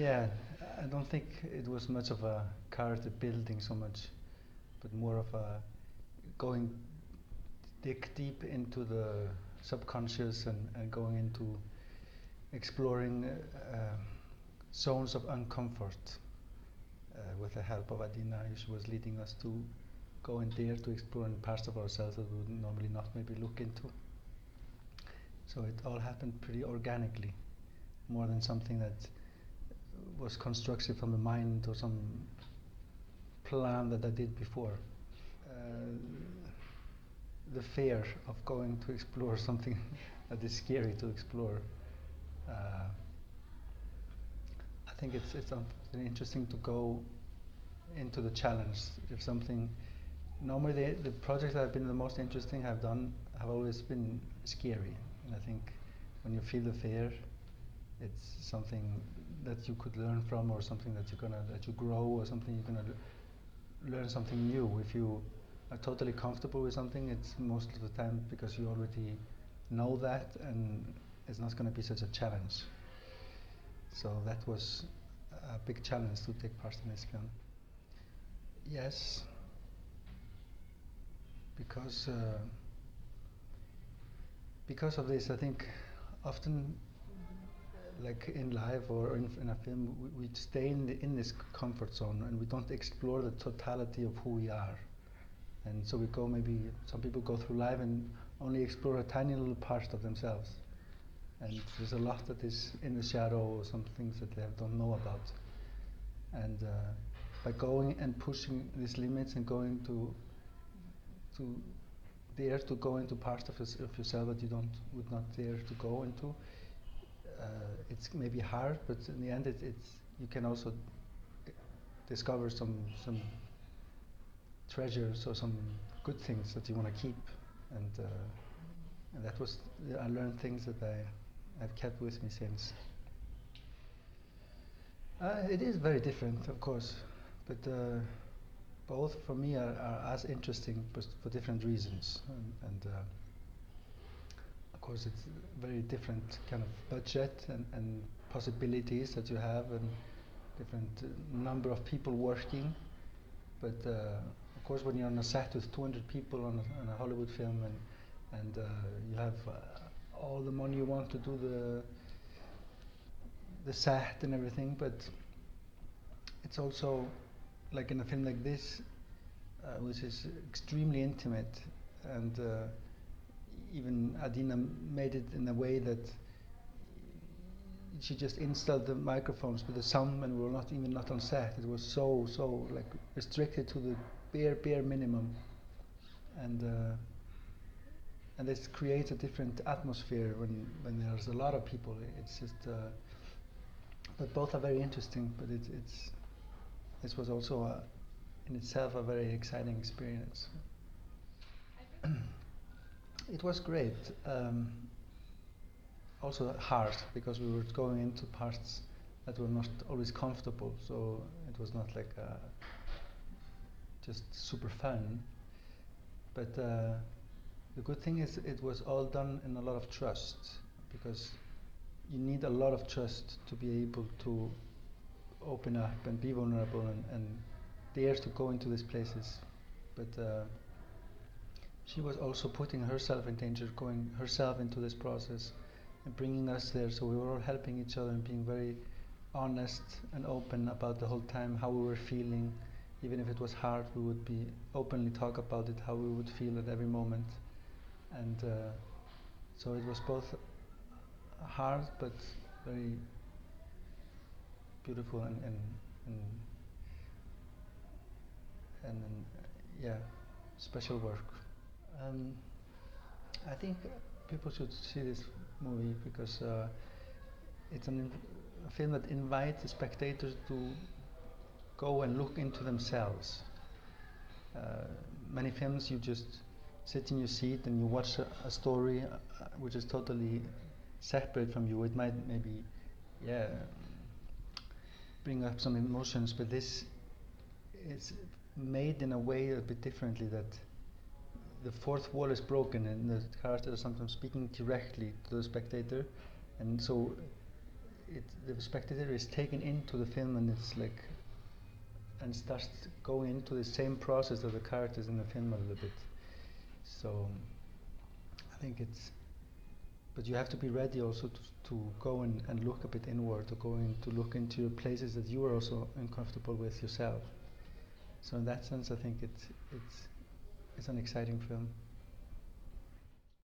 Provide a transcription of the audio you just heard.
Yeah, I don't think it was much of a character building so much, but more of a going dig deep into the subconscious and going into exploring zones of uncomfort with the help of Adina. She was leading us to go and dare to explore in parts of ourselves that we would normally not maybe look into. So it all happened pretty organically, more than something that was constructed from the mind or some plan that I did before. The fear of going to explore something that is scary to explore. I think it's something interesting to go into the challenge. If something, normally the projects that have been the most interesting have always been scary. And I think when you feel the fear, it's something that you could learn from, or something that you grow, or something you're gonna learn something new. If you are totally comfortable with something, it's most of the time because you already know that, and it's not going to be such a challenge. So that was a big challenge to take part in this film. Yes, because of this, I think often, like in life or in a film, we stay in this comfort zone and we don't explore the totality of who we are. And so we go, maybe some people go through life and only explore a tiny little part of themselves. And there's a lot that is in the shadow, or some things that they don't know about. And by going and pushing these limits and going to dare to go into parts of yourself that you would not dare to go into, it's maybe hard, but in the end, it's you can also discover some treasures or some good things that you want to keep, and that was, I learned things that I've kept with me since. It is very different, of course, but both for me are as interesting, but for different reasons. And of course, it's a very different kind of budget and possibilities that you have, and different number of people working. But of course, when you're on a set with 200 people on a Hollywood film, and you have all the money you want to do the set and everything, but it's also like in a film like this, which is extremely intimate, and even Adina made it in a way that she just installed the microphones with the sound, and we were not on set. It was so like restricted to the bare minimum, and this creates a different atmosphere when there's a lot of people. It's just, but both are very interesting. But this was also in itself a very exciting experience. It was great. Also hard, because we were going into parts that were not always comfortable, so it was not like just super fun. But the good thing is it was all done in a lot of trust, because you need a lot of trust to be able to open up and be vulnerable and dare to go into these places. But she was also putting herself in danger, going herself into this process and bringing us there, so we were all helping each other and being very honest and open about the whole time how we were feeling. Even if it was hard, we would be openly talk about it, how we would feel at every moment. And so it was both hard but very beautiful and yeah, special work. I think people should see this movie because it's a film that invites the spectators to go and look into themselves. Many films, you just sit in your seat and you watch a story which is totally separate from you. It might maybe, yeah, bring up some emotions, but this is made in a way a bit differently, that the fourth wall is broken and the characters are sometimes speaking directly to the spectator, and so the spectator is taken into the film, and it's like, and starts going into the same process of the characters in the film a little bit. So I think it's, but you have to be ready also to go and look a bit inward, to go in to look into your places that you are also uncomfortable with yourself. So in that sense, I think it's an exciting film.